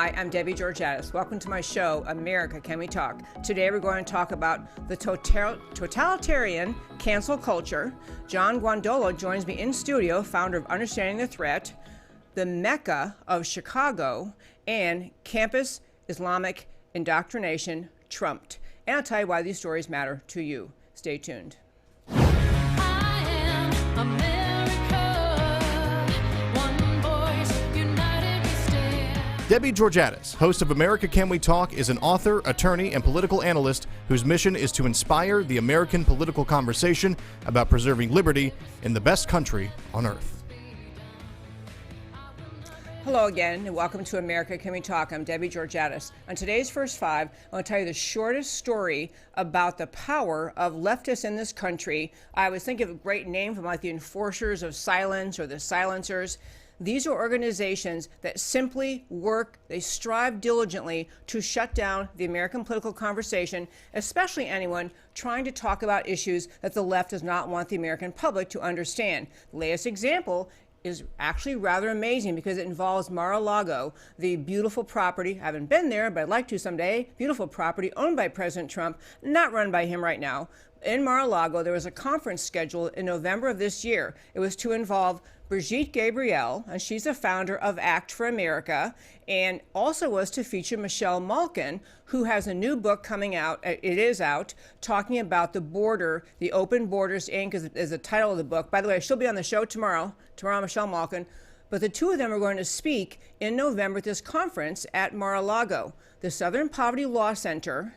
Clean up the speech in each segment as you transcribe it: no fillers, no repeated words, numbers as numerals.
Hi, I'm Debbie Georgatos. Welcome to my show, America, Can We Talk? Today we're going to talk about the totalitarian cancel culture. John Guandolo joins me in studio, founder of Understanding the Threat, the MECCA of Chicago, and campus Islamic indoctrination trumped. And I'll tell you why these stories matter to you. Stay tuned. I am America. Debbie Georgatos, host of America Can We Talk, is an author, attorney, and political analyst whose mission is to inspire the American political conversation about preserving liberty in the best country on earth. Hello again, and welcome to America Can We Talk? I'm Debbie Georgatos. On today's First Five, I want to tell you the shortest story about the power of leftists in this country. I was thinking of a great name from like the Enforcers of Silence or the Silencers. These are organizations that simply work, they strive diligently to shut down the American political conversation, especially anyone trying to talk about issues that the left does not want the American public to understand. The latest example is actually rather amazing because it involves Mar-a-Lago, the beautiful property, I haven't been there, but I'd like to someday, beautiful property owned by President Trump, not run by him right now. In Mar-a-Lago, there was a conference scheduled in November of this year. It was to involve Brigitte Gabriel, and she's the founder of Act for America, and also was to feature Michelle Malkin, who has a new book coming out, it is out, talking about the border, the Open Borders Inc. is the title of the book. By the way, she'll be on the show tomorrow, Michelle Malkin. But the two of them are going to speak in November at this conference at Mar-a-Lago. The Southern Poverty Law Center,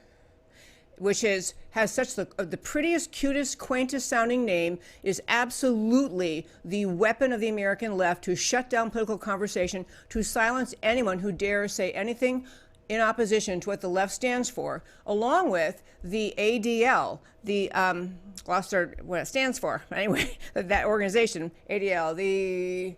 which has such the prettiest, cutest, quaintest sounding name, is absolutely the weapon of the American left to shut down political conversation, to silence anyone who dares say anything in opposition to what the left stands for, along with the ADL, what it stands for, anyway, that organization, ADL, the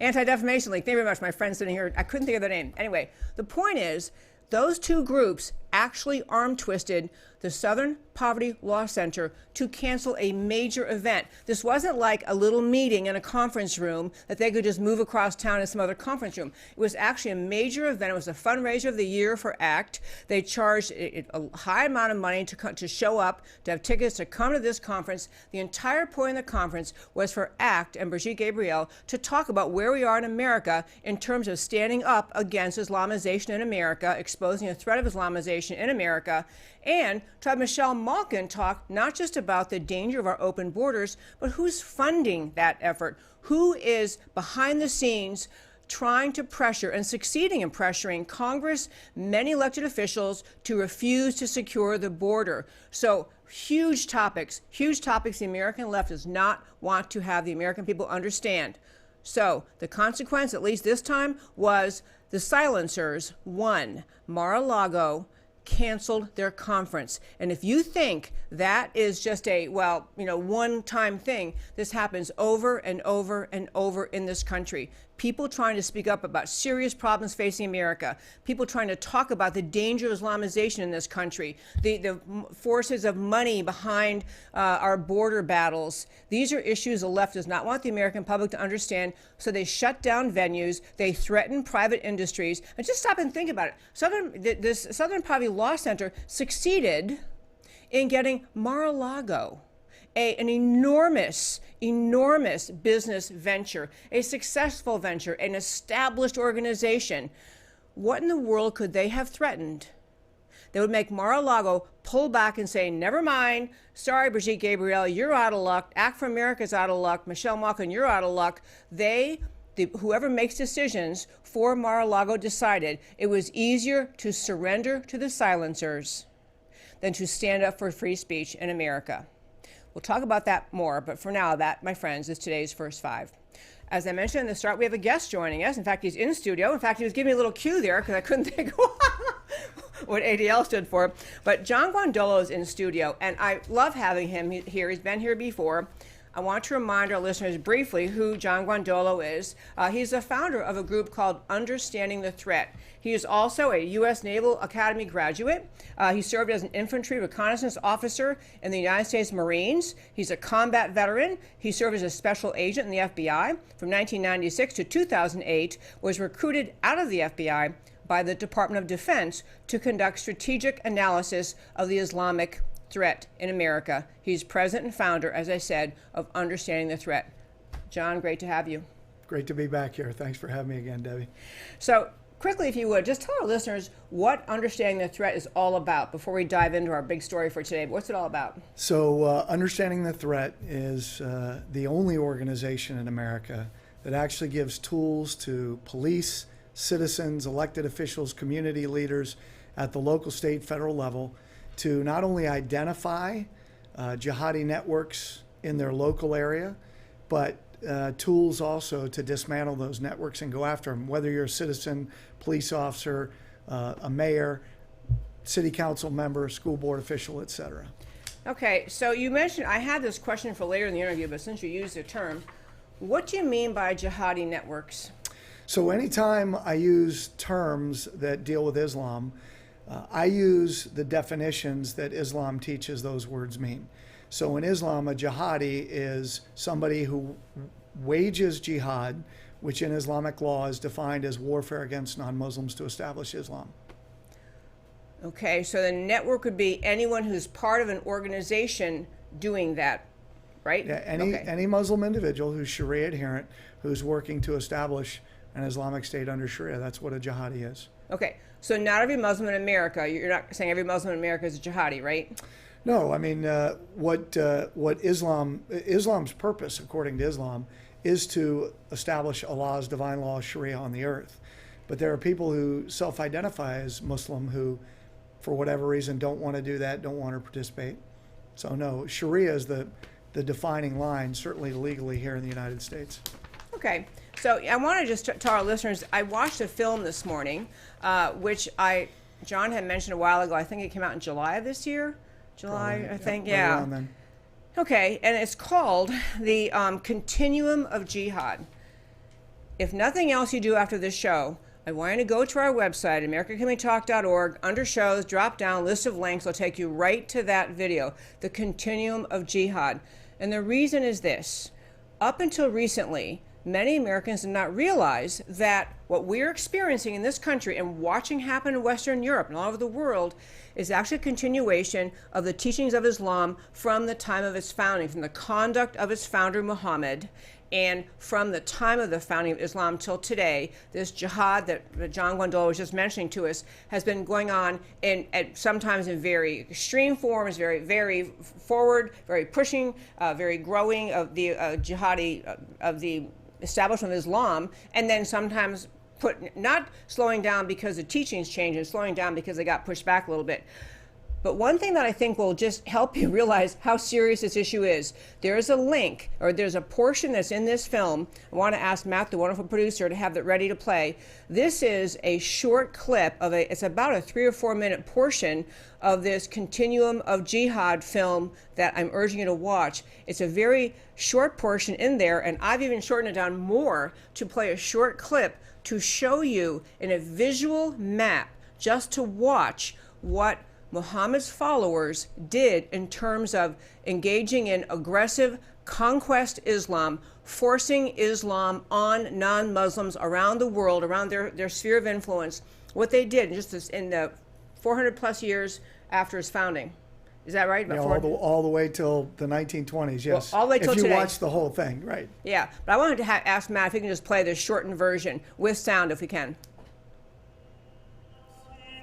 Anti-Defamation League. Thank you very much, my friend sitting here. I couldn't think of the name. Anyway, the point is, those two groups actually arm-twisted the Southern Poverty Law Center to cancel a major event. This wasn't like a little meeting in a conference room that they could just move across town to some other conference room. It was actually a major event. It was a fundraiser of the year for ACT. They charged a high amount of money to show up, to have tickets to come to this conference. The entire point of the conference was for ACT and Brigitte Gabriel to talk about where we are in America in terms of standing up against Islamization in America, exposing the threat of Islamization in America, and to have Michelle Malkin talk not just about the danger of our open borders, but who's funding that effort, who is behind the scenes trying to pressure and succeeding in pressuring Congress, many elected officials, to refuse to secure the border. So huge topics the American left does not want to have the American people understand. So the consequence, at least this time, was the silencers won. Mar-a-Lago canceled their conference. And if you think that is just a, one-time thing, this happens over and over and over in this country. People trying to speak up about serious problems facing America. People trying to talk about the danger of Islamization in this country. The forces of money behind our border battles. These are issues the left does not want the American public to understand, so they shut down venues. They threaten private industries. And just stop and think about it. This Southern Poverty Law Center succeeded in getting Mar-a-Lago, an enormous business venture, a successful venture, an established organization. What in the world could they have threatened that would make Mar-a-Lago pull back and say, never mind, sorry, Brigitte Gabriel, you're out of luck, Act for America's out of luck, Michelle Malkin, you're out of luck. Whoever makes decisions for Mar-a-Lago decided it was easier to surrender to the silencers than to stand up for free speech in America. We'll talk about that more, but for now, that, my friends, is today's First Five. As I mentioned in the start, we have a guest joining us. In fact, he's in studio. In fact, he was giving me a little cue there because I couldn't think what ADL stood for. But John Guandolo is in studio, and I love having him here. He's been here before. I want to remind our listeners briefly who John Guandolo is. He's the founder of a group called Understanding the Threat. He is also a U.S. Naval Academy graduate. He served as an infantry reconnaissance officer in the United States Marines. He's a combat veteran. He served as a special agent in the FBI from 1996 to 2008, was recruited out of the FBI by the Department of Defense to conduct strategic analysis of the Islamic threat in America. He's president and founder, as I said, of Understanding the Threat. John, great to have you. Great to be back here. Thanks for having me again, Debbie. So quickly, if you would, just tell our listeners what Understanding the Threat is all about before we dive into our big story for today. What's it all about? So Understanding the Threat is the only organization in America that actually gives tools to police, citizens, elected officials, community leaders at the local, state, federal level to not only identify jihadi networks in their local area, but tools also to dismantle those networks and go after them, whether you're a citizen, police officer, a mayor, city council member, school board official, etc. Okay, so you mentioned, I had this question for later in the interview, but since you used the term, what do you mean by jihadi networks? So anytime I use terms that deal with Islam, I use the definitions that Islam teaches those words mean. So in Islam, a jihadi is somebody who wages jihad, which in Islamic law is defined as warfare against non-Muslims to establish Islam. Okay, so the network would be anyone who's part of an organization doing that, right? Yeah, Okay. any Muslim individual who's Sharia adherent, who's working to establish an Islamic state under Sharia, that's what a jihadi is. Okay, so not every Muslim in America, you're not saying every Muslim in America is a jihadi, right? No, I mean, what Islam's purpose, according to Islam, is to establish Allah's divine law, Sharia, on the earth. But there are people who self-identify as Muslim who, for whatever reason, don't want to do that, don't want to participate. So no, Sharia is the defining line, certainly legally here in the United States. Okay, so I want to just tell our listeners, I watched a film this morning, which John had mentioned a while ago. I think it came out in July of this year. July, Probably, I think, right yeah. around then. Okay, and it's called the Continuum of Jihad. If nothing else you do after this show, I want you to go to our website, AmericanCommunityTalk.org, under shows, drop down, list of links. I'll take you right to that video, the Continuum of Jihad. And the reason is this. Up until recently, many Americans did not realize that what we're experiencing in this country and watching happen in Western Europe and all over the world is actually a continuation of the teachings of Islam from the time of its founding, from the conduct of its founder Muhammad, and from the time of the founding of Islam till today. This jihad that John Guandolo was just mentioning to us has been going on sometimes in very extreme forms, very forward, very pushing, very growing of the jihadi, of the establishment of Islam, and then sometimes not slowing down because the teachings changed and slowing down because they got pushed back a little bit. But one thing that I think will just help you realize how serious this issue is, there is a link, or there's a portion that's in this film. I want to ask Matt, the wonderful producer, to have that ready to play. This is a short clip it's about a 3 or 4 minute portion of this Continuum of Jihad film that I'm urging you to watch. It's a very short portion in there, and I've even shortened it down more to play a short clip to show you in a visual map, just to watch what Muhammad's followers did in terms of engaging in aggressive conquest Islam, forcing Islam on non-Muslims around the world, around their sphere of influence, what they did just in the 400 plus years after its founding. Is that right? Yeah, all the way till the 1920s, yes. Well, all the way till if you today. watch the whole thing, right. Yeah, but I wanted to ask Matt if he can just play the shortened version with sound if we can.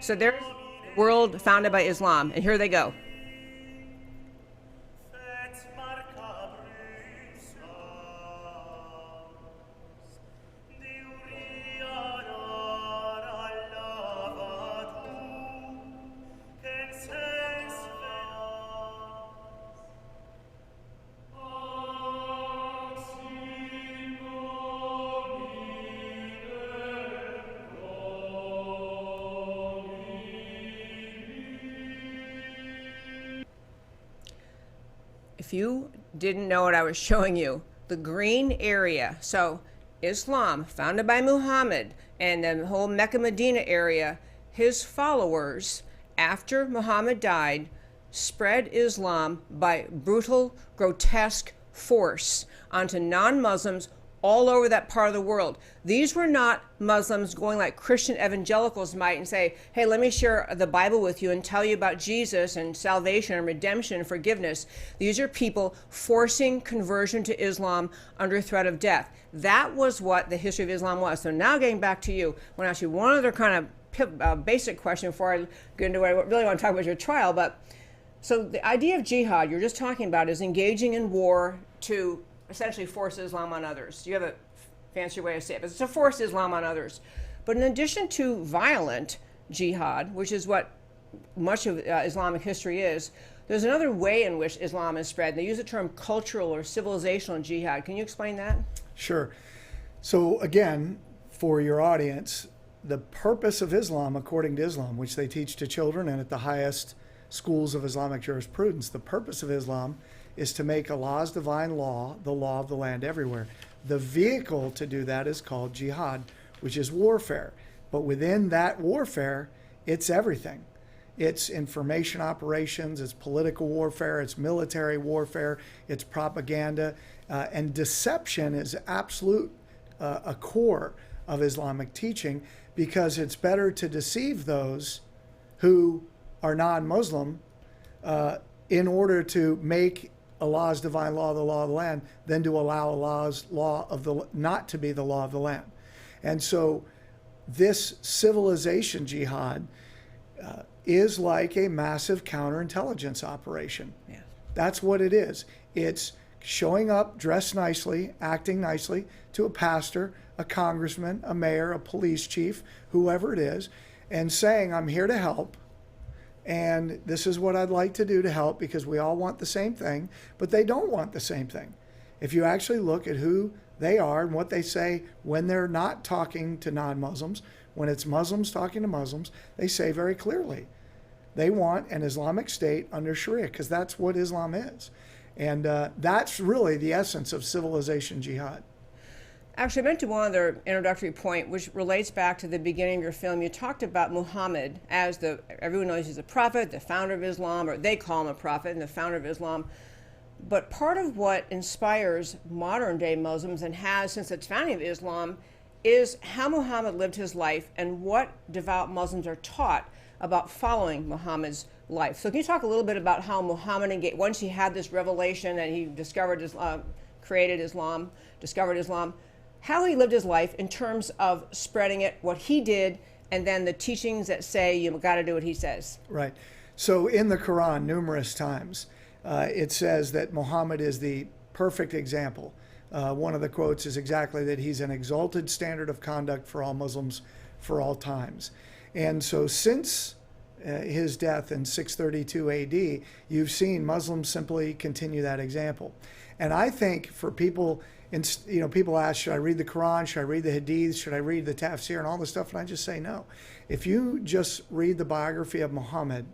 So there's the world founded by Islam, and here they go. If you didn't know what I was showing you, the green area, so Islam, founded by Muhammad, and the whole Mecca Medina area, his followers, after Muhammad died, spread Islam by brutal, grotesque force onto non-Muslims all over that part of the world. These were not Muslims going like Christian evangelicals might and say, hey, let me share the Bible with you and tell you about Jesus and salvation and redemption and forgiveness. These are people forcing conversion to Islam under threat of death. That was what the history of Islam was. So now getting back to you, I want to ask you one other kind of basic question before I get into what I really want to talk about your trial. But so the idea of jihad you're just talking about is engaging in war to essentially force Islam on others. You have a fancier way to say it, but it's to force Islam on others. But in addition to violent jihad, which is what much of Islamic history is, there's another way in which Islam is spread. They use the term cultural or civilizational jihad. Can you explain that? Sure. So again, for your audience, the purpose of Islam, according to Islam, which they teach to children and at the highest schools of Islamic jurisprudence, the purpose of Islam is to make Allah's divine law the law of the land everywhere. The vehicle to do that is called jihad, which is warfare. But within that warfare, it's everything. It's information operations, it's political warfare, it's military warfare, it's propaganda, and deception is absolute a core of Islamic teaching, because it's better to deceive those who are non-Muslim in order to make Allah's divine law the law of the land than to allow Allah's law of the not to be the law of the land. And so this civilization jihad is like a massive counterintelligence operation. Yeah. That's what it is. It's showing up dressed nicely, acting nicely to a pastor, a congressman, a mayor, a police chief, whoever it is, and saying, I'm here to help. And this is what I'd like to do to help, because we all want the same thing, but they don't want the same thing. If you actually look at who they are and what they say when they're not talking to non-Muslims, when it's Muslims talking to Muslims, they say very clearly, they want an Islamic state under Sharia, because that's what Islam is. And that's really the essence of civilization jihad. Actually, I meant to one other introductory point, which relates back to the beginning of your film. You talked about Muhammad as everyone knows he's a prophet, the founder of Islam, or they call him a prophet and the founder of Islam. But part of what inspires modern day Muslims, and has since its founding of Islam, is how Muhammad lived his life and what devout Muslims are taught about following Muhammad's life. So can you talk a little bit about how Muhammad, once he had this revelation and he discovered discovered Islam, how he lived his life in terms of spreading it, what he did, and then the teachings that say you've got to do what he says. Right. So in the Quran, numerous times, it says that Muhammad is the perfect example. One of the quotes is exactly that he's an exalted standard of conduct for all Muslims for all times. And so since his death in 632 AD, you've seen Muslims simply continue that example. And I think for people, people ask, should I read the Quran? Should I read the Hadith? Should I read the Tafsir and all this stuff? And I just say no. If you just read the biography of Muhammad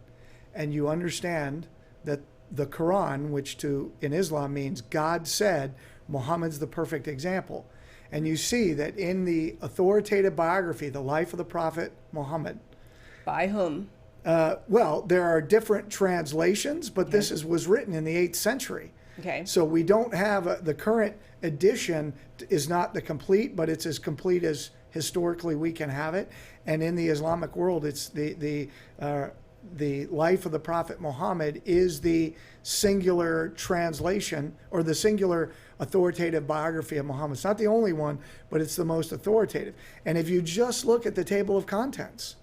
and you understand that the Quran, which in Islam means God said, Muhammad's the perfect example. And you see that in the authoritative biography, the life of the Prophet Muhammad. By whom? Well, there are different translations, but this was written in the 8th century. Okay. So we don't have the current edition is not the complete, but it's as complete as historically we can have it. And in the Islamic world, it's the life of the Prophet Muhammad is the singular translation, or the singular authoritative biography of Muhammad. It's not the only one, but it's the most authoritative. And if you just look at the table of contents,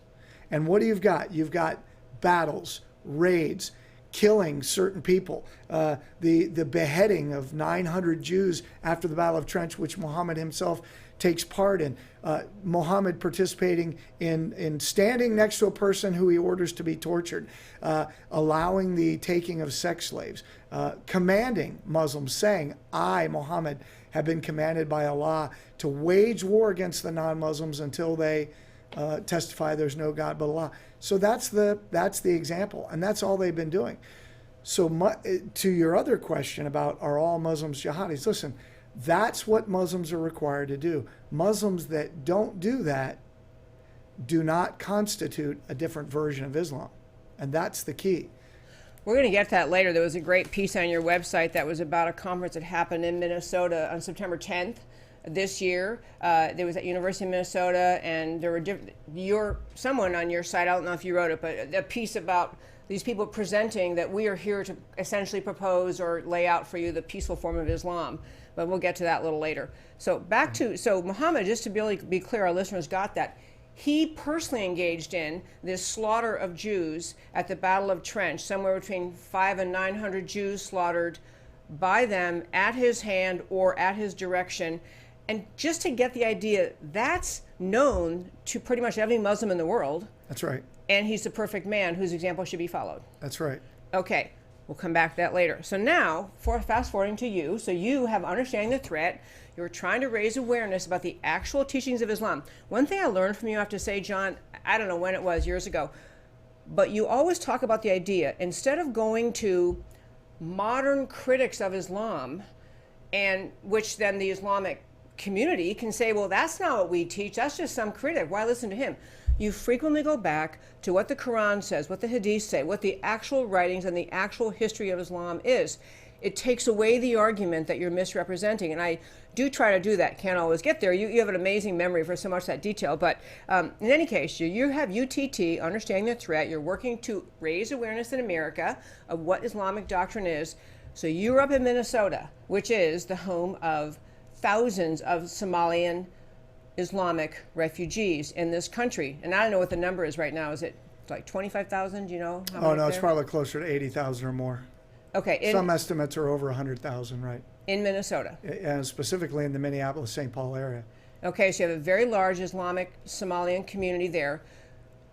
and what do you've got? You've got battles, raids, killing certain people, the beheading of 900 Jews after the Battle of Trench, which Muhammad himself takes part in, Muhammad participating in standing next to a person who he orders to be tortured, allowing the taking of sex slaves, commanding Muslims, saying, I, Muhammad, have been commanded by Allah to wage war against the non-Muslims until they testify there's no God but Allah. So that's the example, and that's all they've been doing. So to your other question about are all Muslims jihadis, listen, that's what Muslims are required to do. Muslims that don't do that do not constitute a different version of Islam. And that's the key. We're going to get to that later. There was a great piece on your website that was about a conference that happened in Minnesota on September 10th this year. There was at University of Minnesota, and there were someone on your site, I don't know if you wrote it, but a piece about these people presenting that we are here to essentially propose or lay out for you the peaceful form of Islam. But we'll get to that a little later. So so Muhammad, just to be clear, our listeners got that. He personally engaged in this slaughter of Jews at the Battle of Trench, somewhere between 500 and 900 Jews slaughtered by them at his hand or at his direction. And just to get the idea, that's known to pretty much every Muslim in the world. That's right. And he's the perfect man whose example should be followed. That's right. Okay, we'll come back to that later. So now, fast forwarding to you, so you have understanding the threat. You're trying to raise awareness about the actual teachings of Islam. One thing I learned from you, I have to say, John, I don't know when it was, years ago, but you always talk about the idea, instead of going to modern critics of Islam, and which then the Islamic community can say, well, that's not what we teach, that's just some critic, why listen to him? You frequently go back to what the Quran says, what the Hadith say, what the actual writings and the actual history of Islam is. It takes away the argument that you're misrepresenting. And I do try to do that. Can't always get there. You have an amazing memory for so much of that detail. But in any case, you have UTT, understanding the threat. You're working to raise awareness in America of what Islamic doctrine is. So you're up in Minnesota, which is the home of thousands of Somalian Islamic refugees in this country. And I don't know what the number is right now. Is it like 25,000? Do you know how many? Oh, no, it's there? probably closer to 80,000 or more. Okay. Some estimates are over 100,000, right? In Minnesota. And specifically in the Minneapolis-St. Paul area. Okay, so you have a very large Islamic Somalian community there.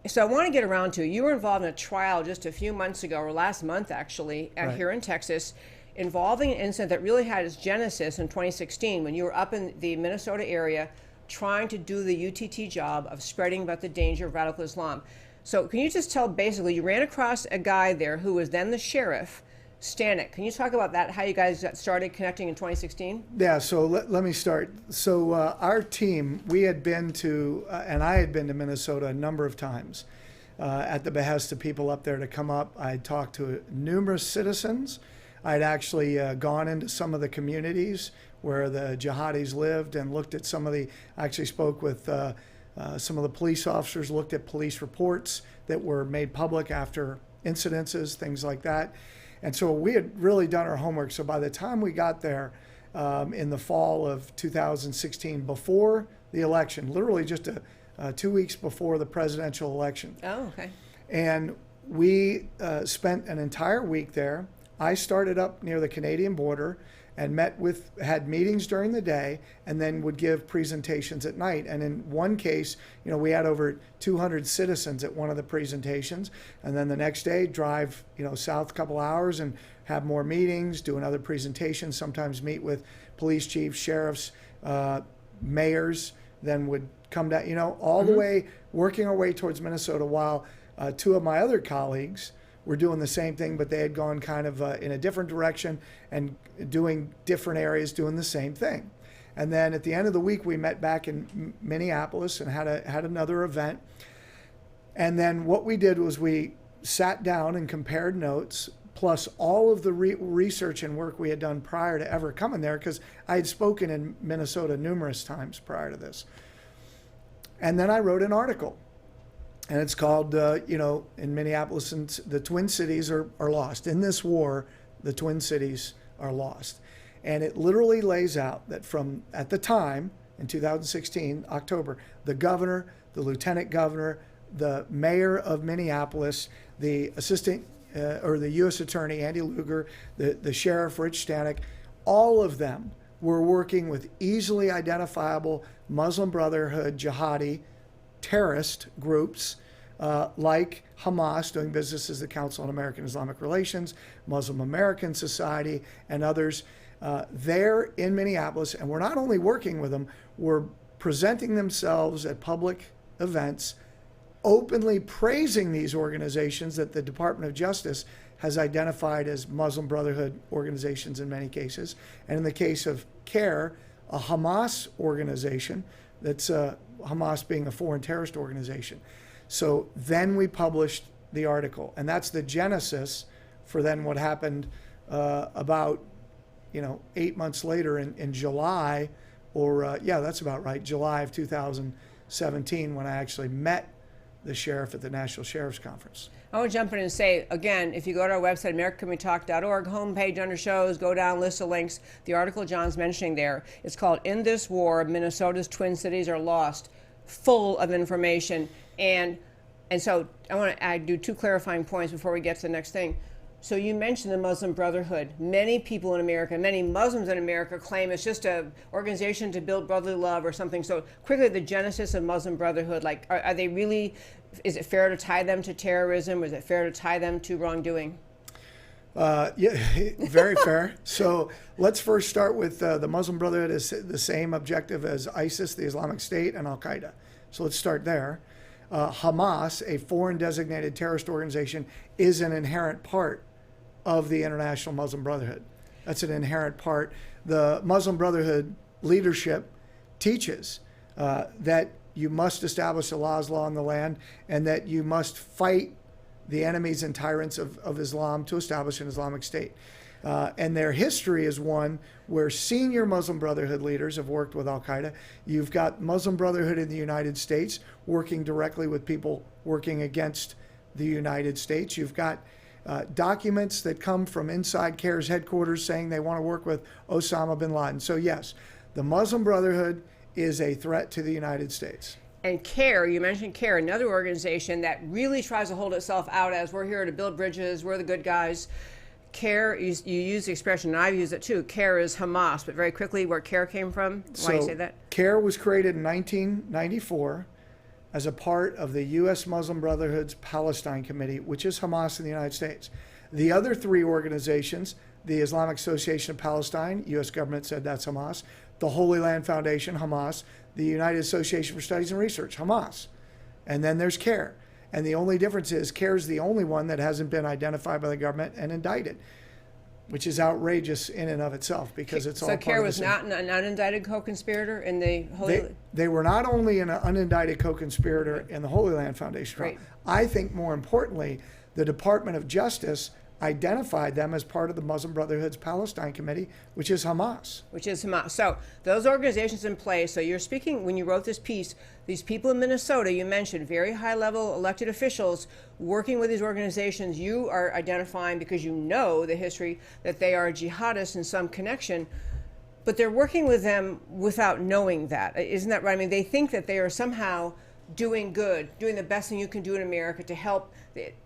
So I want to get around to, you were involved in a trial just a few months ago, or last month actually, Right. here in Texas, involving an incident that really had its genesis in 2016 when you were up in the Minnesota area trying to do the UTT job of spreading about the danger of radical Islam. So can you just tell, basically, you ran across a guy there who was then the sheriff, Stanek. Can you talk about that, how you guys got started connecting in 2016? Yeah, so let me start. So our team, we had been to, and I had been to Minnesota a number of times at the behest of people up there to come up. I had talked to numerous citizens. I'd actually gone into some of the communities where the jihadis lived and looked at some of the, I actually spoke with some of the police officers, looked at police reports that were made public after incidences, things like that. And so we had really done our homework. So by the time we got there in the fall of 2016, before the election, literally just 2 weeks before the presidential election. Oh, okay. And we spent an entire week there. I started up near the Canadian border and had meetings during the day and then would give presentations at night. And in one case, we had over 200 citizens at one of the presentations. And then the next day, drive, south a couple hours and have more meetings, do another presentation, sometimes meet with police chiefs, sheriffs, mayors, then would come down, all the way, working our way towards Minnesota while two of my other colleagues were doing the same thing, but they had gone kind of in a different direction and doing different areas, doing the same thing. And then at the end of the week, we met back in Minneapolis and had another event. And then what we did was we sat down and compared notes, plus all of the research and work we had done prior to ever coming there, because I had spoken in Minnesota numerous times prior to this. And then I wrote an article. And it's called, in Minneapolis, and the Twin Cities are lost. In this war, the Twin Cities are lost. And it literally lays out that from, at the time, in 2016, October, the governor, the lieutenant governor, the mayor of Minneapolis, the assistant, or the U.S. attorney, Andy Luger, the sheriff, Rich Stanek, all of them were working with easily identifiable Muslim Brotherhood jihadi terrorist groups like Hamas, doing business as the Council on American Islamic Relations, Muslim American Society, and others there in Minneapolis. And we're not only working with them, we're presenting themselves at public events, openly praising these organizations that the Department of Justice has identified as Muslim Brotherhood organizations in many cases. And in the case of CARE, a Hamas organization, that's Hamas being a foreign terrorist organization. So then we published the article, and that's the genesis for then what happened about 8 months later in July, or that's about right, July of 2017, when I actually met the sheriff at the National Sheriff's Conference. I want to jump in and say, again, if you go to our website, AmericaCanWeTalk.org, homepage under shows, go down, list of links. The article John's mentioning there, it's called In This War, Minnesota's Twin Cities Are Lost, full of information. And so I want to do two clarifying points before we get to the next thing. So you mentioned the Muslim Brotherhood. Many people in America, many Muslims in America claim it's just an organization to build brotherly love or something. So quickly, the genesis of Muslim Brotherhood, like, are they really, is it fair to tie them to terrorism? Or is it fair to tie them to wrongdoing? Yeah, very fair. So let's first start with the Muslim Brotherhood is the same objective as ISIS, the Islamic State, and Al-Qaeda. So let's start there. Hamas, a foreign designated terrorist organization, is an inherent part of the International Muslim Brotherhood. That's an inherent part. The Muslim Brotherhood leadership teaches that you must establish Allah's law in the land, and that you must fight the enemies and tyrants of Islam to establish an Islamic State. And their history is one where senior Muslim Brotherhood leaders have worked with Al-Qaeda. You've got Muslim Brotherhood in the United States working directly with people working against the United States. You've got documents that come from inside CARE's headquarters saying they want to work with Osama bin Laden. So yes, the Muslim Brotherhood is a threat to the United States. And CARE, you mentioned CARE, another organization that really tries to hold itself out as we're here to build bridges, we're the good guys. CARE, you use the expression, and I've used it too, CARE is Hamas, but very quickly where CARE came from, why you say that? CARE was created in 1994 as a part of the U.S. Muslim Brotherhood's Palestine Committee, which is Hamas in the United States. The other three organizations, the Islamic Association of Palestine, U.S. government said that's Hamas, the Holy Land Foundation, Hamas, the United Association for Studies and Research, Hamas, and then there's CARE. And the only difference is CARE is the only one that hasn't been identified by the government and indicted, which is outrageous in and of itself because it's all part of the same. So CARE was not an unindicted co-conspirator in the Holy... They were not only an unindicted co-conspirator in the Holy Land Foundation trial. Right. I think more importantly, the Department of Justice identified them as part of the Muslim Brotherhood's Palestine Committee, which is Hamas. So those organizations in place, so you're speaking, when you wrote this piece, these people in Minnesota, you mentioned very high-level elected officials working with these organizations, you are identifying, because you know the history, that they are jihadists in some connection, but they're working with them without knowing that. Isn't that right? I mean, they think that they are somehow doing good, doing the best thing you can do in America to help.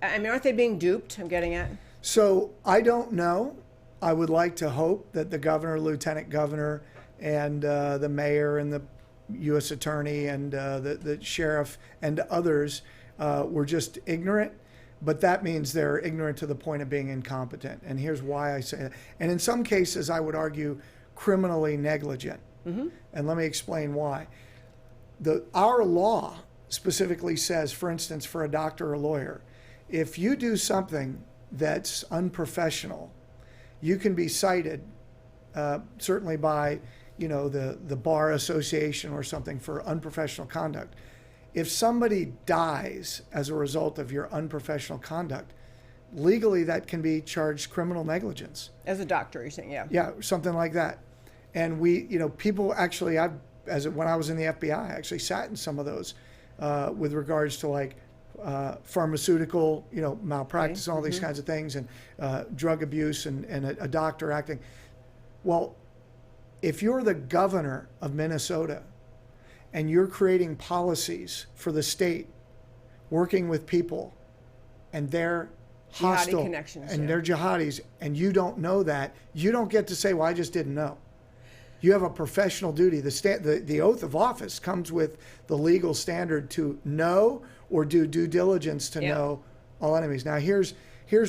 I mean, aren't they being duped, I'm getting at? So I don't know. I would like to hope that the governor, lieutenant governor, and the mayor and the U.S. attorney and the sheriff and others were just ignorant. But that means they're ignorant to the point of being incompetent. And here's why I say that. And in some cases, I would argue criminally negligent. Mm-hmm. And let me explain why. Our law specifically says, for instance, for a doctor or lawyer, if you do something that's unprofessional, you can be cited certainly by the bar association or something for unprofessional conduct. If somebody dies as a result of your unprofessional conduct, legally that can be charged criminal negligence. As a doctor, you're saying, yeah. Yeah, something like that. And people actually, when I was in the FBI, I actually sat in some of those with regards to pharmaceutical, malpractice and all these kinds of things, and drug abuse and a doctor acting. Well, if you're the governor of Minnesota and you're creating policies for the state, working with people, and they're hostile and they're jihadis, and you don't know that, you don't get to say, well, I just didn't know. You have a professional duty. The oath of office comes with the legal standard to know or do due diligence to know all enemies. Now, here's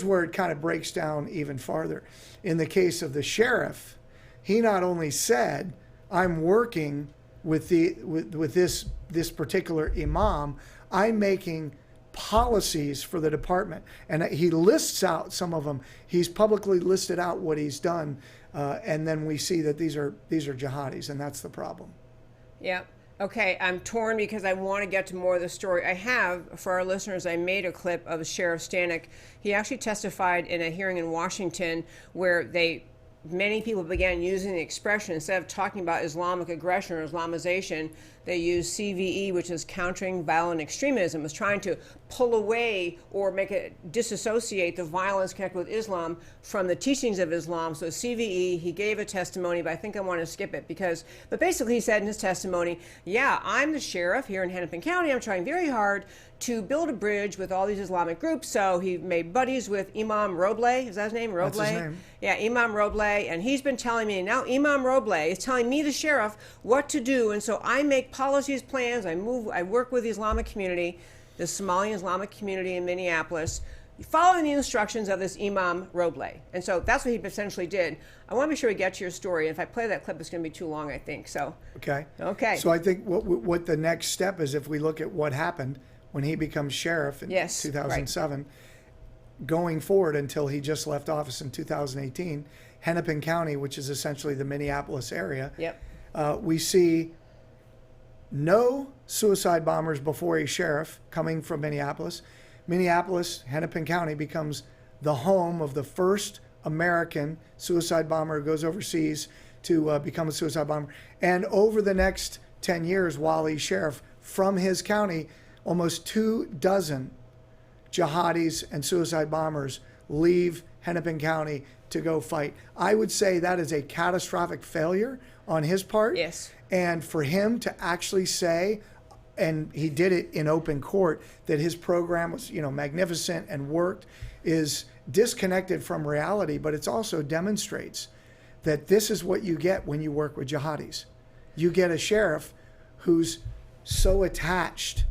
where it kind of breaks down even farther. In the case of the sheriff, he not only said, I'm working with this particular imam, I'm making policies for the department. And he lists out some of them. He's publicly listed out what he's done. And then we see that these are jihadis, and that's the problem. Yeah. Okay, I'm torn because I want to get to more of the story. I have, for our listeners, I made a clip of Sheriff Stanek. He actually testified in a hearing in Washington where many people began using the expression, instead of talking about Islamic aggression or Islamization, they used CVE, which is countering violent extremism. It was trying to pull away or disassociate the violence connected with Islam from the teachings of Islam. So CVE, he gave a testimony, but I think I want to skip it but basically he said in his testimony, yeah, I'm the sheriff here in Hennepin County. I'm trying very hard to build a bridge with all these Islamic groups. So he made buddies with Imam Roble. Is that his name? Roble? That's his name. Yeah, Imam Roble. And he's been telling me, now Imam Roble is telling me, the sheriff, what to do. And so I make policies, plans. I work with the Islamic community, the Somali Islamic community in Minneapolis, following the instructions of this Imam Roble. And so that's what he essentially did. I want to be sure we get to your story. And if I play that clip, it's going to be too long, I think. So. Okay. Okay. So I think what the next step is, if we look at what happened when he becomes sheriff in Yes, 2007, going forward until he just left office in 2018, Hennepin County, which is essentially the Minneapolis area, Yep. we see no suicide bombers before he's sheriff coming from Minneapolis. Minneapolis, Hennepin County, becomes the home of the first American suicide bomber who goes overseas to become a suicide bomber. And over the next 10 years while he's sheriff, from his county, almost 24 jihadis and suicide bombers leave Hennepin County to go fight. I would say that is a catastrophic failure on his part. Yes. And for him to actually say, and he did it in open court, that his program was, magnificent and worked, is disconnected from reality, but it also demonstrates that this is what you get when you work with jihadis. You get a sheriff who's so attached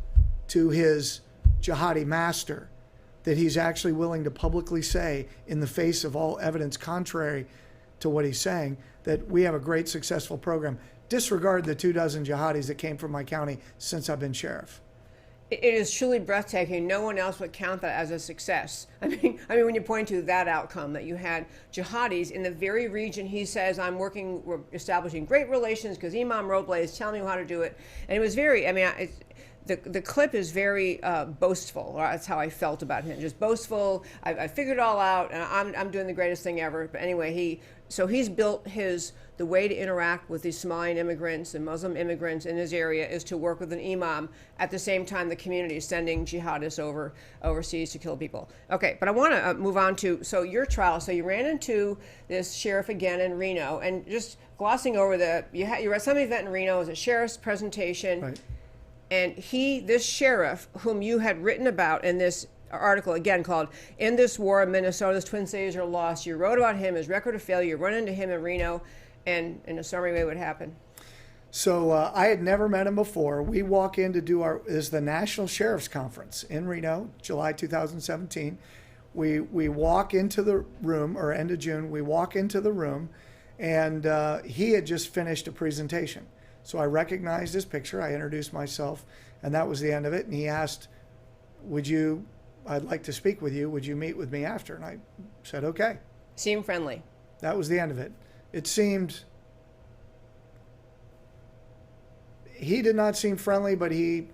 to his jihadi master that he's actually willing to publicly say, in the face of all evidence contrary to what he's saying, that we have a great successful program. Disregard the 24 jihadis that came from my county since I've been sheriff. It is truly breathtaking. No one else would count that as a success. I mean, when you point to that outcome, that you had jihadis in the very region he says, we're establishing great relations because Imam Roble is telling me how to do it. And it was very, the clip is very boastful. That's how I felt about him. Just boastful. I figured it all out, and I'm doing the greatest thing ever. But anyway, he's built the way to interact with these Somalian immigrants and Muslim immigrants in his area is to work with an imam. At the same time, the community is sending jihadists overseas to kill people. Okay, but I want to move on to your trial. So you ran into this sheriff again in Reno, and just glossing over you were at some event in Reno. It was a sheriff's presentation. Right. And this sheriff, whom you had written about in this article, again, called "In This War, Minnesota's Twin Cities Are Lost," you wrote about him, his record of failure. You run into him in Reno, and in a summary way, what happened? So I had never met him before. We walk in to do the National Sheriff's Conference in Reno, July 2017. We walk into the room, or end of June, we walk into the room, and he had just finished a presentation. So I recognized his picture, I introduced myself, and that was the end of it. And he asked, I'd like to speak with you. Would you meet with me after? And I said, okay. Seemed friendly. That was the end of it. He did not seem friendly, but it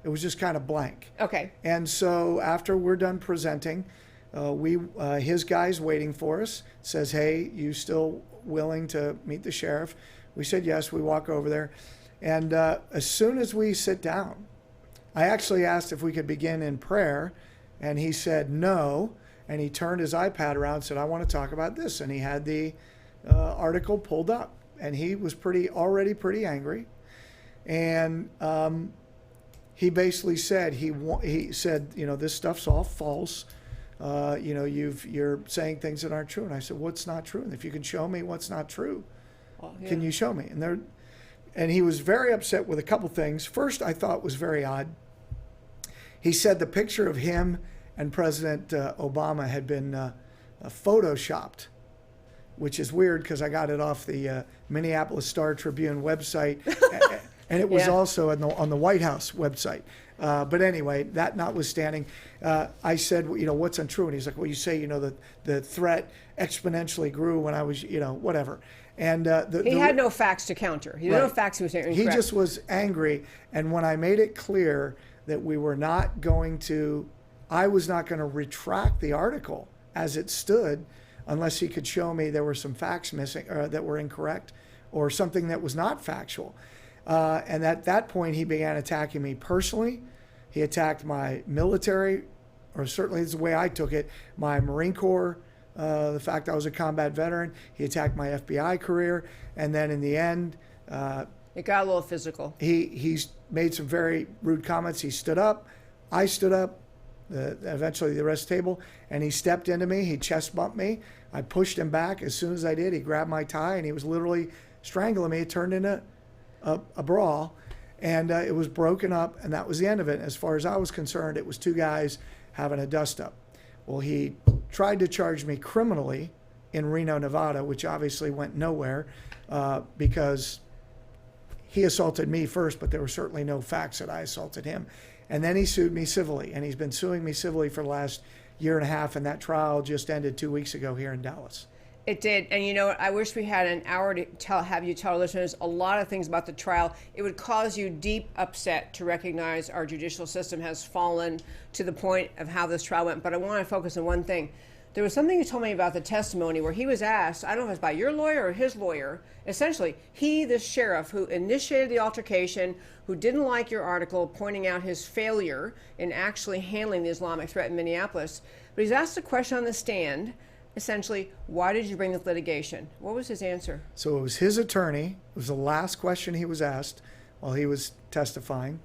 was just kind of blank. Okay. And so after we're done presenting, his guy's waiting for us, says, hey, you still willing to meet the sheriff? We said yes. We walk over there. And as soon as we sit down, I actually asked if we could begin in prayer, and he said no. And he turned his iPad around and said, I want to talk about this. And he had the article pulled up, and he was already pretty angry. And he basically said, he said, this stuff's all false. You're saying things that aren't true. And I said, what's not true? And if you can show me what's not true, can you show me? And he was very upset with a couple things. First, I thought was very odd. He said the picture of him and President Obama had been photoshopped, which is weird because I got it off the Minneapolis Star Tribune website. And it was Yeah. also on the White House website. But anyway, that notwithstanding, I said, what's untrue? And he's like, well, you say, the threat exponentially grew when I was, whatever. And He had no facts to counter. He had no Right. facts he was saying. he just was angry. And when I made it clear that we were not going to, I was not going to retract the article as it stood unless he could show me there were some facts missing that were incorrect or something that was not factual. And at that point, he began attacking me personally. He attacked my military, or certainly this is the way I took it, my Marine Corps, the fact I was a combat veteran. He attacked my FBI career. And then in the end, It got a little physical. he's made some very rude comments. He stood up. I stood up, eventually the rest of the table, and he stepped into me. He chest bumped me. I pushed him back. As soon as I did, he grabbed my tie, and he was literally strangling me. It turned into a brawl, and it was broken up, and that was the end of it. As far as I was concerned, it was two guys having a dust-up. Well, he tried to charge me criminally in Reno, Nevada, which obviously went nowhere because he assaulted me first, but there were certainly no facts that I assaulted him. And then he sued me civilly, and he's been suing me civilly for the last year and a half, and that trial just ended 2 weeks ago here in Dallas. It did. And you know what? I wish we had an hour to have you tell listeners a lot of things about the trial. It would cause you deep upset to recognize our judicial system has fallen to the point of how this trial went. But I want to focus on one thing. There was something you told me about the testimony where he was asked, I don't know if it's by your lawyer or his lawyer, essentially, he, the sheriff who initiated the altercation, who didn't like your article pointing out his failure in actually handling the Islamic threat in Minneapolis, but he's asked a question on the stand, essentially, why did you bring this litigation? What was his answer? So it was his attorney. It was the last question he was asked while he was testifying.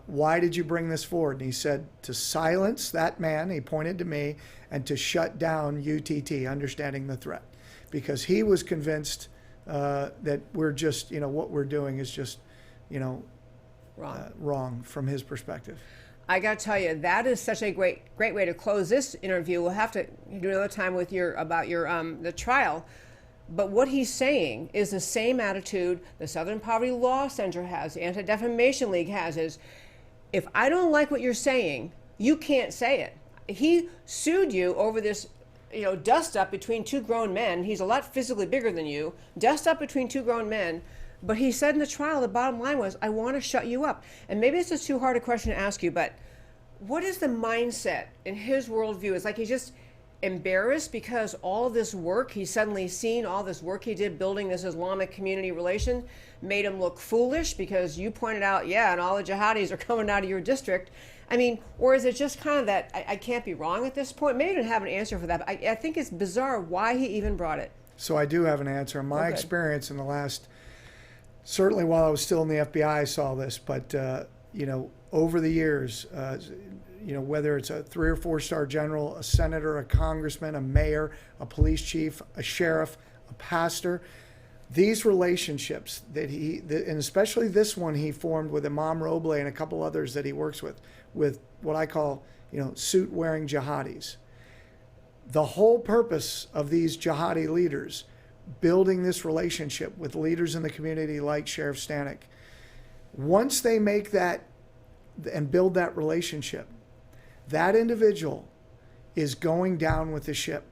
Why did you bring this forward? And he said, to silence that man, he pointed to me, and to shut down UTT, understanding the threat. Because he was convinced that we're just, what we're doing is just, wrong from his perspective. I got to tell you, that is such a great way to close this interview. We'll have to do another time with about the trial. But what he's saying is the same attitude the Southern Poverty Law Center has, the Anti-Defamation League has, is if I don't like what you're saying, you can't say it. He sued you over this, dust up between two grown men. He's a lot physically bigger than you. Dust up between two grown men. But he said in the trial, the bottom line was, I want to shut you up. And maybe this is too hard a question to ask you, but what is the mindset in his worldview? It's like he's just embarrassed because all this work, he's suddenly seen all this work he did building this Islamic community relation made him look foolish because you pointed out, and all the jihadis are coming out of your district. I mean, or is it just kind of that I can't be wrong at this point? Maybe you don't have an answer for that, but I think it's bizarre why he even brought it. So I do have an answer. My experience in the last, certainly while I was still in the FBI, I saw this, but, over the years, whether it's a 3 or 4-star general, a senator, a congressman, a mayor, a police chief, a sheriff, a pastor, these relationships and especially this one he formed with Imam Roble and a couple others that he works with what I call, suit-wearing jihadis. The whole purpose of these jihadi leaders building this relationship with leaders in the community like Sheriff Stanek, once they make that and build that relationship, that individual is going down with the ship.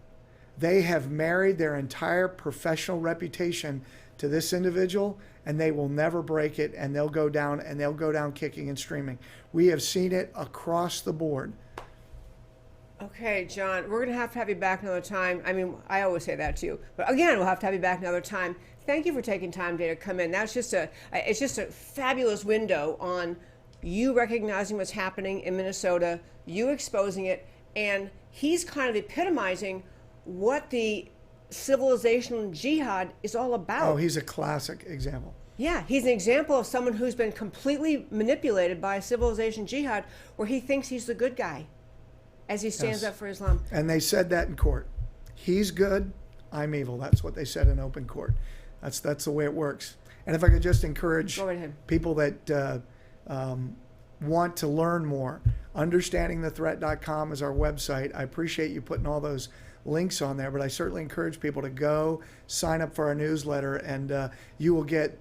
They have married their entire professional reputation to this individual, and they will never break it, and they'll go down kicking and screaming. We have seen it across the board. Okay, John, we're going to have you back another time. I mean, I always say that to you, but again, we'll have to have you back another time. Thank you for taking time today to come in. It's just a fabulous window on you recognizing what's happening in Minnesota, you exposing it, and he's kind of epitomizing what the civilizational jihad is all about. Oh, he's a classic example. Yeah, he's an example of someone who's been completely manipulated by civilization jihad, where he thinks he's the good guy as he stands up for Islam. And they said that in court. He's good, I'm evil. That's what they said in open court. That's the way it works. And if I could just encourage people that want to learn more, understandingthethreat.com is our website. I appreciate you putting all those links on there, but I certainly encourage people to go sign up for our newsletter, and you will get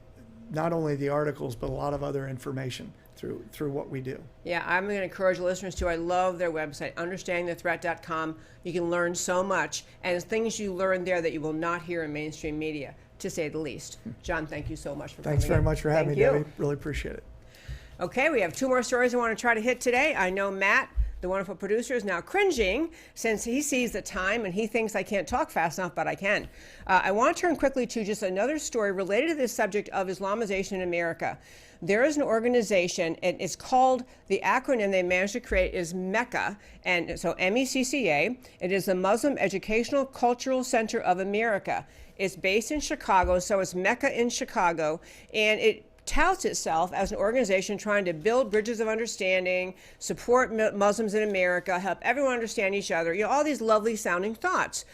not only the articles, but a lot of other information through what we do. Yeah, I'm going to encourage listeners to. I love their website, understandingthethreat.com. You can learn so much, and it's things you learn there that you will not hear in mainstream media, to say the least. John, thank you so much for coming. Thanks very in. much for having me, Thank you. Debbie. Really appreciate it. Okay, we have two more stories I want to try to hit today. I know Matt, the wonderful producer, is now cringing since he sees the time and he thinks I can't talk fast enough, but I can. I want to turn quickly to just another story related to this subject of Islamization in America. There is an organization, and it's called, the acronym they managed to create is MECCA, and so MECCA. It is the Muslim Educational Cultural Center of America. It's based in Chicago, so it's MECCA in Chicago, and it touts itself as an organization trying to build bridges of understanding, support Muslims in America, help everyone understand each other, all these lovely sounding thoughts.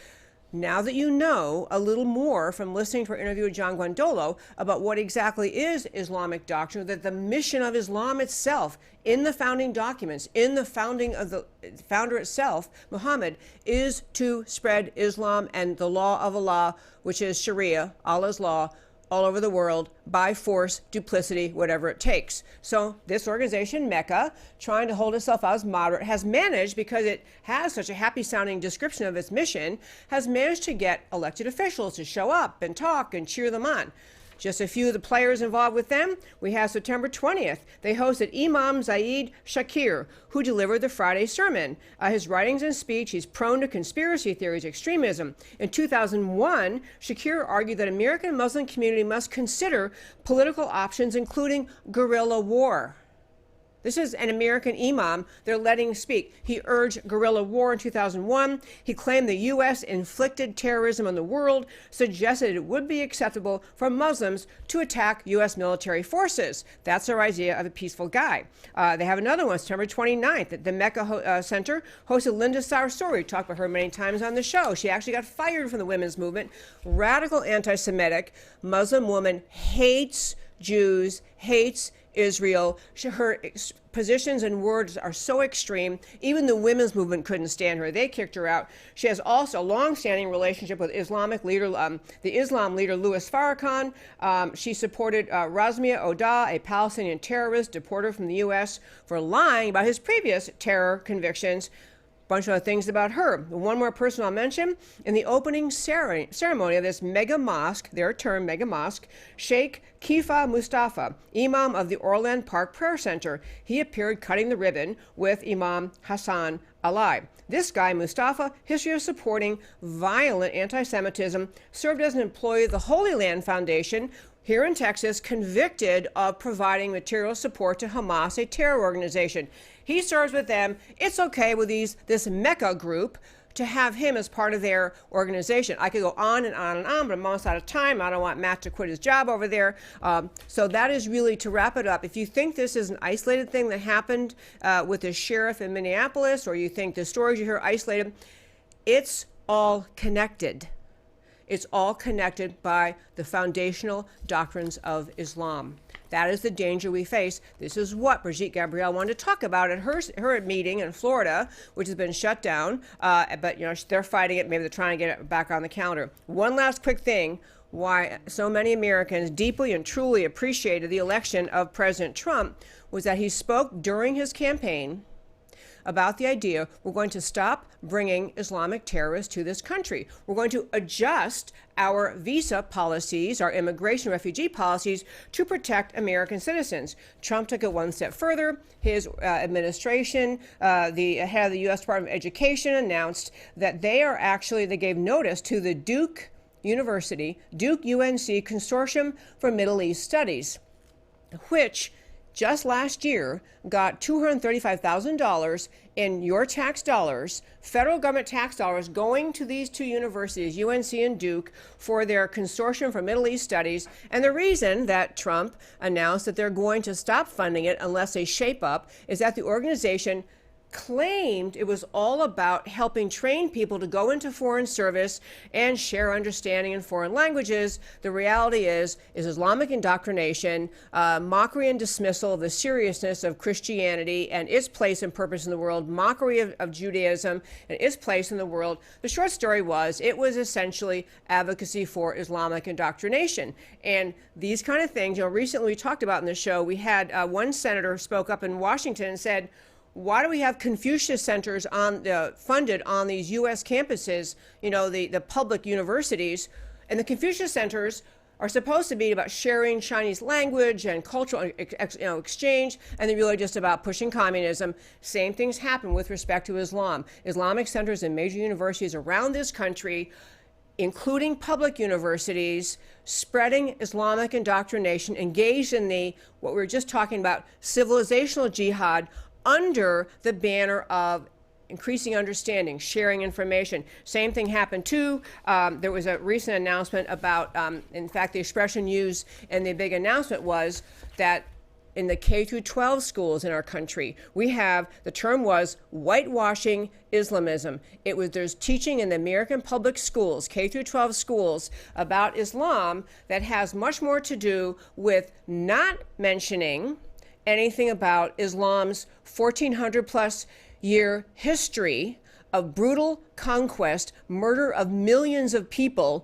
Now that you know a little more from listening to our interview with John Guandolo about what exactly is Islamic doctrine, that the mission of Islam itself in the founding documents, in the founding of the founder itself, Muhammad, is to spread Islam and the law of Allah, which is Sharia, Allah's law, all over the world by force, duplicity, whatever it takes. So this organization, MECCA, trying to hold itself out as moderate, has managed, because it has such a happy sounding description of its mission, has managed to get elected officials to show up and talk and cheer them on. Just a few of the players involved with them. We have September 20th. They hosted Imam Zaid Shakir, who delivered the Friday sermon. His writings and speech, he's prone to conspiracy theories, extremism. In 2001, Shakir argued that American Muslim community must consider political options, including guerrilla war. This is an American imam they're letting speak. He urged guerrilla war in 2001. He claimed the U.S. inflicted terrorism on the world, suggested it would be acceptable for Muslims to attack U.S. military forces. That's their idea of a peaceful guy. They have another one, September 29th, at the MECCA Center, hosted Linda Sarsour. We talked about her many times on the show. She actually got fired from the women's movement. Radical anti-Semitic Muslim woman, hates Jews, hates Israel. Her positions and words are so extreme, even the women's movement couldn't stand her. They kicked her out. She has also a long-standing relationship with Islamic leader, the Islam leader Louis Farrakhan. She supported Razmia Oda, a Palestinian terrorist deported from the U.S. for lying about his previous terror convictions. Bunch of other things about her. One more person I'll mention, in the opening ceremony of this mega mosque, their term mega mosque, Sheikh Kifa Mustafa, Imam of the Orland Park Prayer Center. He appeared cutting the ribbon with Imam Hassan Ali. This guy, Mustafa, history of supporting violent anti-Semitism, served as an employee of the Holy Land Foundation here in Texas, convicted of providing material support to Hamas, a terror organization. He serves with them. It's okay with this MECCA group to have him as part of their organization. I could go on and on and on, but I'm almost out of time. I don't want Matt to quit his job over there. So that is really, to wrap it up, if you think this is an isolated thing that happened with the sheriff in Minneapolis, or you think the stories you hear isolated, it's all connected. It's all connected by the foundational doctrines of Islam. That is the danger we face. This is what Brigitte Gabriel wanted to talk about at her meeting in Florida, which has been shut down. But they're fighting it. Maybe they're trying to get it back on the calendar. One last quick thing: why so many Americans deeply and truly appreciated the election of President Trump was that he spoke during his campaign about the idea we're going to stop bringing Islamic terrorists to this country. We're going to adjust our visa policies, our immigration refugee policies, to protect American citizens. Trump took it one step further. His administration, the head of the U.S. Department of Education, announced that they gave notice to the Duke University, Duke UNC Consortium for Middle East Studies, which just last year got $235,000 in your tax dollars, federal government tax dollars, going to these two universities, UNC and Duke, for their Consortium for Middle East Studies. And the reason that Trump announced that they're going to stop funding it unless they shape up is that the organization claimed it was all about helping train people to go into foreign service and share understanding in foreign languages. The reality is Islamic indoctrination, mockery and dismissal of the seriousness of Christianity and its place and purpose in the world, mockery of Judaism and its place in the world. The short story it was essentially advocacy for Islamic indoctrination. And these kind of things, recently we talked about in the show, we had one senator spoke up in Washington and said, why do we have Confucius centers funded on these U.S. campuses, the public universities? And the Confucius centers are supposed to be about sharing Chinese language and cultural exchange, and they're really just about pushing communism. Same things happen with respect to Islam. Islamic centers in major universities around this country, including public universities, spreading Islamic indoctrination, engaged in what we were just talking about, civilizational jihad, under the banner of increasing understanding, sharing information. Same thing happened too. There was a recent announcement about, in fact, the expression used in the big announcement was that in the K through 12 schools in our country, the term was whitewashing Islamism. There's teaching in the American public schools, K through 12 schools, about Islam that has much more to do with not mentioning anything about Islam's 1400 plus year history of brutal conquest, murder of millions of people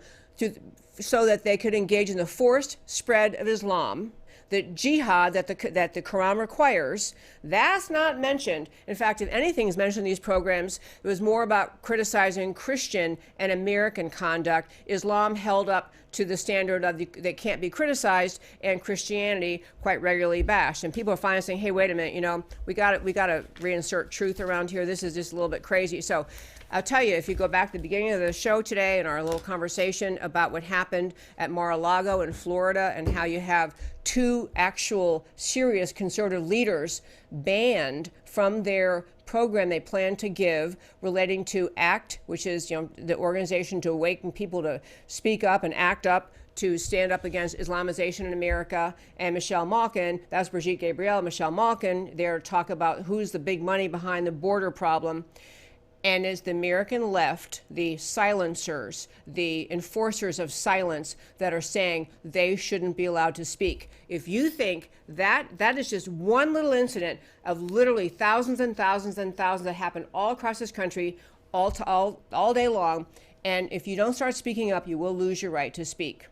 so that they could engage in the forced spread of Islam, the jihad that the Quran requires. That's not mentioned. In fact, if anything is mentioned in these programs, it was more about criticizing Christian and American conduct. Islam held up to the standard of they can't be criticized, and Christianity quite regularly bashed. And people are finally saying, hey, wait a minute, we got to reinsert truth around here. This is just a little bit crazy. So I'll tell you, if you go back to the beginning of the show today and our little conversation about what happened at Mar-a-Lago in Florida and how you have two actual serious conservative leaders banned from their program they plan to give relating to ACT, which is the organization to awaken people to speak up and act up to stand up against Islamization in America, and Michelle Malkin, that's Brigitte Gabriel, Michelle Malkin, they're talk about who's the big money behind the border problem. And is the American left, the silencers, the enforcers of silence that are saying they shouldn't be allowed to speak. If you think that is just one little incident of literally thousands and thousands and thousands that happen all across this country all day long, and if you don't start speaking up, you will lose your right to speak.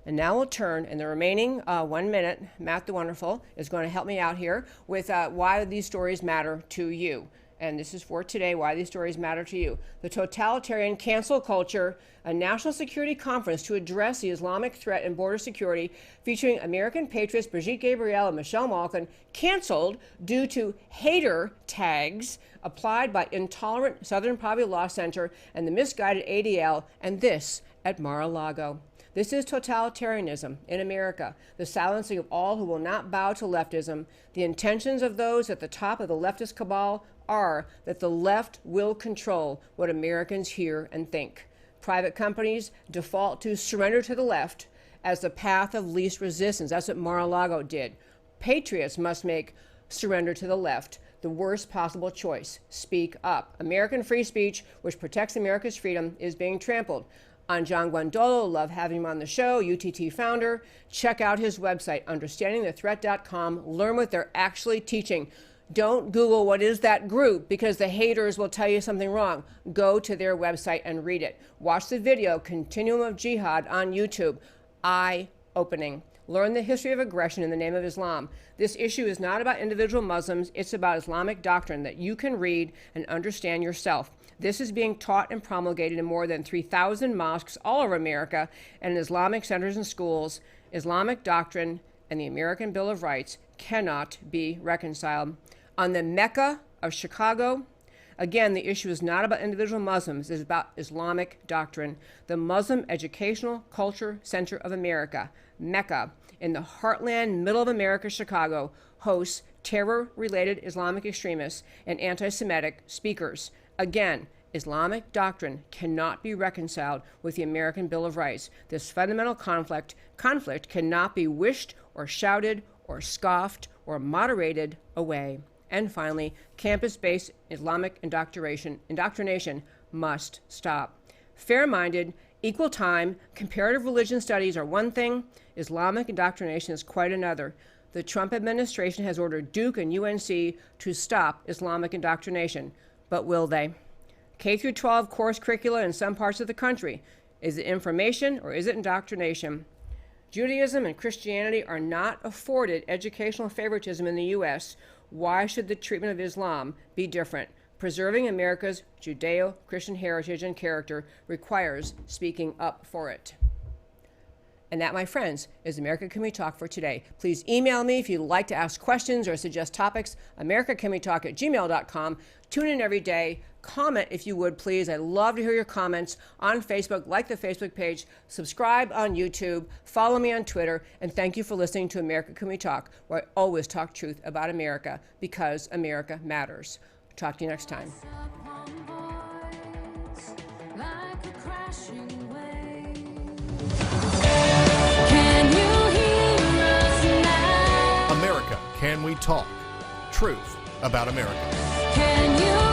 And now we'll turn, in the remaining 1 minute, Matt the Wonderful is going to help me out here with why these stories matter to you. And this is for today, why these stories matter to you. The Totalitarian Cancel Culture, a national security conference to address the Islamic threat and border security, featuring American patriots Brigitte Gabriel and Michelle Malkin, canceled due to hater tags applied by intolerant Southern Poverty Law Center and the misguided ADL, and this at Mar-a-Lago. This is totalitarianism in America, the silencing of all who will not bow to leftism. The intentions of those at the top of the leftist cabal are that the left will control what Americans hear and think. Private companies default to surrender to the left as the path of least resistance. That's what Mar-a-Lago did. Patriots must make surrender to the left the worst possible choice. Speak up. American free speech, which protects America's freedom, is being trampled. On John Guandolo, love having him on the show, UTT founder. Check out his website, understandingthethreat.com. Learn what they're actually teaching. Don't Google what is that group, because the haters will tell you something wrong. Go to their website and read it. Watch the video, Continuum of Jihad, on YouTube. Eye-opening. Learn the history of aggression in the name of Islam. This issue is not about individual Muslims. It's about Islamic doctrine that you can read and understand yourself. This is being taught and promulgated in more than 3,000 mosques all over America and in Islamic centers and schools. Islamic doctrine and the American Bill of Rights cannot be reconciled. On the MECCA of Chicago, again, the issue is not about individual Muslims. It's about Islamic doctrine. The Muslim Educational Culture Center of America, MECCA, in the heartland, middle of America, Chicago, hosts terror-related Islamic extremists and anti-Semitic speakers. Again, Islamic doctrine cannot be reconciled with the American Bill of Rights. This fundamental conflict cannot be wished or shouted or scoffed or moderated away. And finally, campus-based Islamic indoctrination must stop. Fair-minded, equal time, comparative religion studies are one thing. Islamic indoctrination is quite another. The Trump administration has ordered Duke and UNC to stop Islamic indoctrination. But will they? K-12 course curricula in some parts of the country. Is it information or is it indoctrination? Judaism and Christianity are not afforded educational favoritism in the U.S. Why should the treatment of Islam be different? Preserving America's Judeo-Christian heritage and character requires speaking up for it. And that, my friends, is America Can We Talk for today. Please email me if you'd like to ask questions or suggest topics, americacanwetalk@gmail.com. Tune in every day. Comment if you would, please. I love to hear your comments on Facebook. Like the Facebook page. Subscribe on YouTube. Follow me on Twitter. And thank you for listening to America Can We Talk, where I always talk truth about America because America matters. Talk to you next time. Like a crashing America Can We Talk? Truth about America. Can you